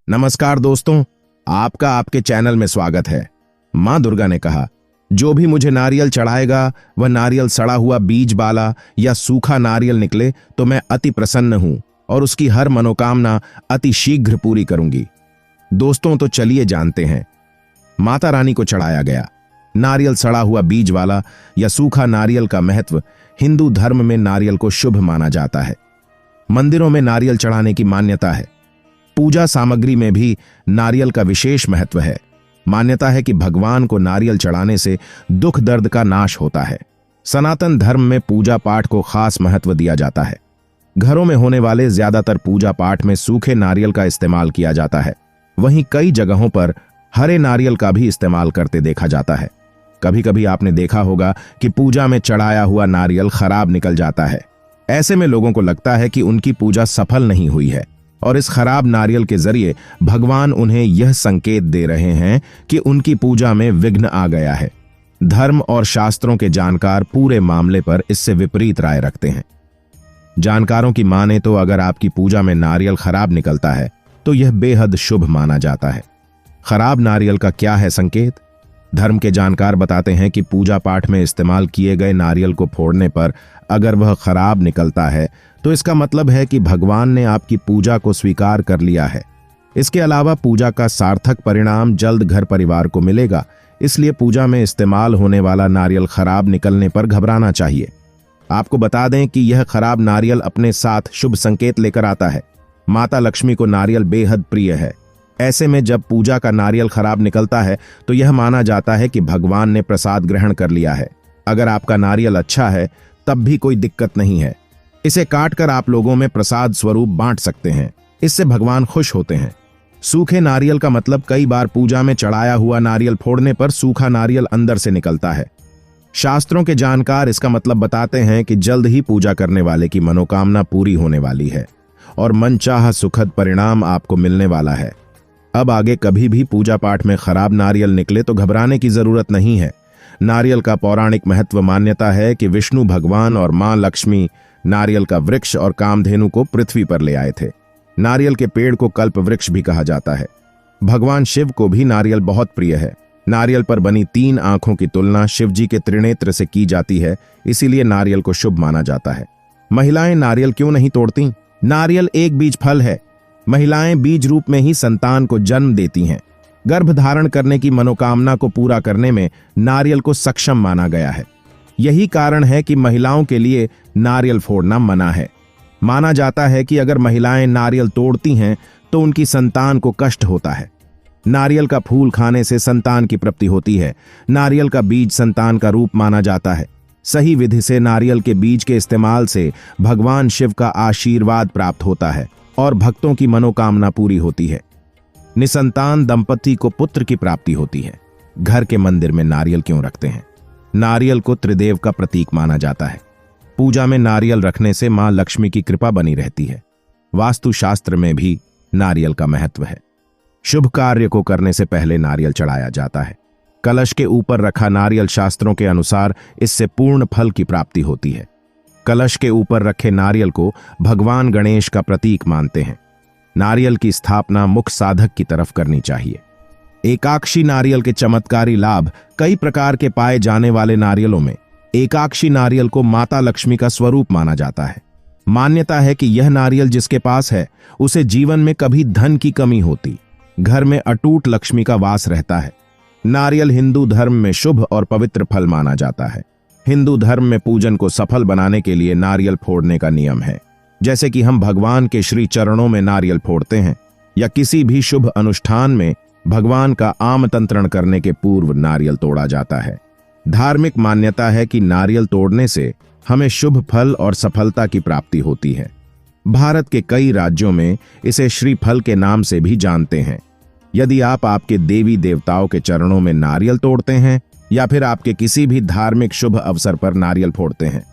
नमस्कार दोस्तों, आपका आपके चैनल में स्वागत है। मां दुर्गा ने कहा, जो भी मुझे नारियल चढ़ाएगा वह नारियल सड़ा हुआ बीज वाला या सूखा नारियल निकले तो मैं अति प्रसन्न हूं और उसकी हर मनोकामना अति शीघ्र पूरी करूंगी। दोस्तों, तो चलिए जानते हैं। माता रानी को चढ़ाया गया नारियल सड़ा हुआ बीज वाला या सूखा नारियल का महत्व। हिंदू धर्म में नारियल को शुभ माना जाता है। मंदिरों में नारियल चढ़ाने की मान्यता है। पूजा सामग्री में भी नारियल का विशेष महत्व है। मान्यता है कि भगवान को नारियल चढ़ाने से दुख दर्द का नाश होता है। सनातन धर्म में पूजा पाठ को खास महत्व दिया जाता है। घरों में होने वाले ज्यादातर पूजा पाठ में सूखे नारियल का इस्तेमाल किया जाता है। वहीं कई जगहों पर हरे नारियल का भी इस्तेमाल करते देखा जाता है। कभी कभी आपने देखा होगा कि पूजा में चढ़ाया हुआ नारियल खराब निकल जाता है। ऐसे में लोगों को लगता है कि उनकी पूजा सफल नहीं हुई है और इस खराब नारियल के जरिए भगवान उन्हें यह संकेत दे रहे हैं कि उनकी पूजा में विघ्न आ गया है। धर्म और शास्त्रों के जानकार पूरे मामले पर इससे विपरीत राय रखते हैं। जानकारों की माने तो अगर आपकी पूजा में नारियल खराब निकलता है तो यह बेहद शुभ माना जाता है। खराब नारियल का क्या है संकेत? धर्म के जानकार बताते हैं कि पूजा पाठ में इस्तेमाल किए गए नारियल को फोड़ने पर अगर वह खराब निकलता है तो इसका मतलब है कि भगवान ने आपकी पूजा को स्वीकार कर लिया है। इसके अलावा पूजा का सार्थक परिणाम जल्द घर परिवार को मिलेगा। इसलिए पूजा में इस्तेमाल होने वाला नारियल खराब निकलने पर घबराना चाहिए। आपको बता दें कि यह खराब नारियल अपने साथ शुभ संकेत लेकर आता है। माता लक्ष्मी को नारियल बेहद प्रिय है। ऐसे में जब पूजा का नारियल खराब निकलता है तो यह माना जाता है कि भगवान ने प्रसाद ग्रहण कर लिया है। अगर आपका नारियल अच्छा है तब भी कोई दिक्कत नहीं है। इसे काटकर आप लोगों में प्रसाद स्वरूप बांट सकते हैं। इससे भगवान खुश होते हैं। सूखे नारियल का मतलब कई बार पूजा में चढ़ाया हुआ नारियल फोड़ने पर सूखा नारियल अंदर से निकलता है। शास्त्रों के जानकार इसका मतलब बताते हैं कि जल्द ही पूजा करने वाले की मनोकामना पूरी होने वाली है और मनचाहा सुखद परिणाम आपको मिलने वाला है। अब आगे कभी भी पूजा पाठ में खराब नारियल निकले तो घबराने की जरूरत नहीं है। नारियल का पौराणिक महत्व मान्यता है कि विष्णु भगवान और मां लक्ष्मी नारियल का वृक्ष और कामधेनु को पृथ्वी पर ले आए थे। नारियल के पेड़ को कल्प वृक्ष भी कहा जाता है। भगवान शिव को भी नारियल बहुत प्रिय है। नारियल पर बनी 3 आंखों की तुलना शिव जी के त्रिनेत्र से की जाती है, इसीलिए नारियल को शुभ माना जाता है। महिलाएं नारियल क्यों नहीं तोड़ती? नारियल एक बीज फल है। महिलाएं बीज रूप में ही संतान को जन्म देती हैं। गर्भ धारण करने की मनोकामना को पूरा करने में नारियल को सक्षम माना गया है। यही कारण है कि महिलाओं के लिए नारियल फोड़ना मना है। माना जाता है कि अगर महिलाएं नारियल तोड़ती हैं तो उनकी संतान को कष्ट होता है। नारियल का फूल खाने से संतान की प्राप्ति होती है। नारियल का बीज संतान का रूप माना जाता है। सही विधि से नारियल के बीज के इस्तेमाल से भगवान शिव का आशीर्वाद प्राप्त होता है और भक्तों की मनोकामना पूरी होती है। निसंतान दंपति को पुत्र की प्राप्ति होती है। घर के मंदिर में नारियल क्यों रखते हैं? नारियल को त्रिदेव का प्रतीक माना जाता है। पूजा में नारियल रखने से मां लक्ष्मी की कृपा बनी रहती है। वास्तुशास्त्र में भी नारियल का महत्व है। शुभ कार्य को करने से पहले नारियल चढ़ाया जाता है। कलश के ऊपर रखा नारियल शास्त्रों के अनुसार इससे पूर्ण फल की प्राप्ति होती है। कलश के ऊपर रखे नारियल को भगवान गणेश का प्रतीक मानते हैं। नारियल की स्थापना मुख्य साधक की तरफ करनी चाहिए। एकाक्षी नारियल के चमत्कारी लाभ कई प्रकार के पाए जाने वाले नारियलों में एकाक्षी नारियल को माता लक्ष्मी का स्वरूप माना जाता है। मान्यता है कि यह नारियल जिसके पास है उसे जीवन में कभी धन की कमी होती, घर में अटूट लक्ष्मी का वास रहता है। नारियल हिंदू धर्म में शुभ और पवित्र फल माना जाता है। हिंदू धर्म में पूजन को सफल बनाने के लिए नारियल फोड़ने का नियम है। जैसे कि हम भगवान के श्री चरणों में नारियल फोड़ते हैं या किसी भी शुभ अनुष्ठान में भगवान का आमंत्रण करने के पूर्व नारियल तोड़ा जाता है। धार्मिक मान्यता है कि नारियल तोड़ने से हमें शुभ फल और सफलता की प्राप्ति होती है। भारत के कई राज्यों में इसे श्रीफल के नाम से भी जानते हैं। यदि आप आपके देवी देवताओं के चरणों में नारियल तोड़ते हैं या फिर आपके किसी भी धार्मिक शुभ अवसर पर नारियल फोड़ते हैं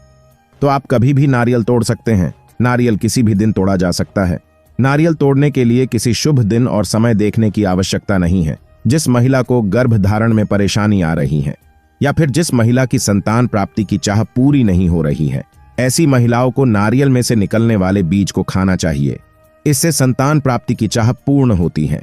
तो आप कभी भी नारियल तोड़ सकते हैं। नारियल किसी भी दिन तोड़ा जा सकता है। नारियल तोड़ने के लिए किसी शुभ दिन और समय देखने की आवश्यकता नहीं है। जिस महिला को गर्भ धारण में परेशानी आ रही है या फिर जिस महिला की संतान प्राप्ति की चाह पूरी नहीं हो रही है, ऐसी महिलाओं को नारियल में से निकलने वाले बीज को खाना चाहिए। इससे संतान प्राप्ति की चाह पूर्ण होती है।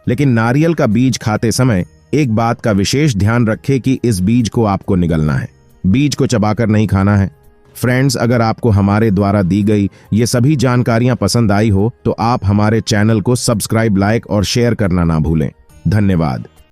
लेकिन नारियल का बीज खाते समय एक बात का विशेष ध्यान रखें कि इस बीज को आपको निगलना है, बीज को चबाकर नहीं खाना है। फ्रेंड्स, अगर आपको हमारे द्वारा दी गई ये सभी जानकारियां पसंद आई हो तो आप हमारे चैनल को सब्सक्राइब, लाइक और शेयर करना ना भूलें। धन्यवाद।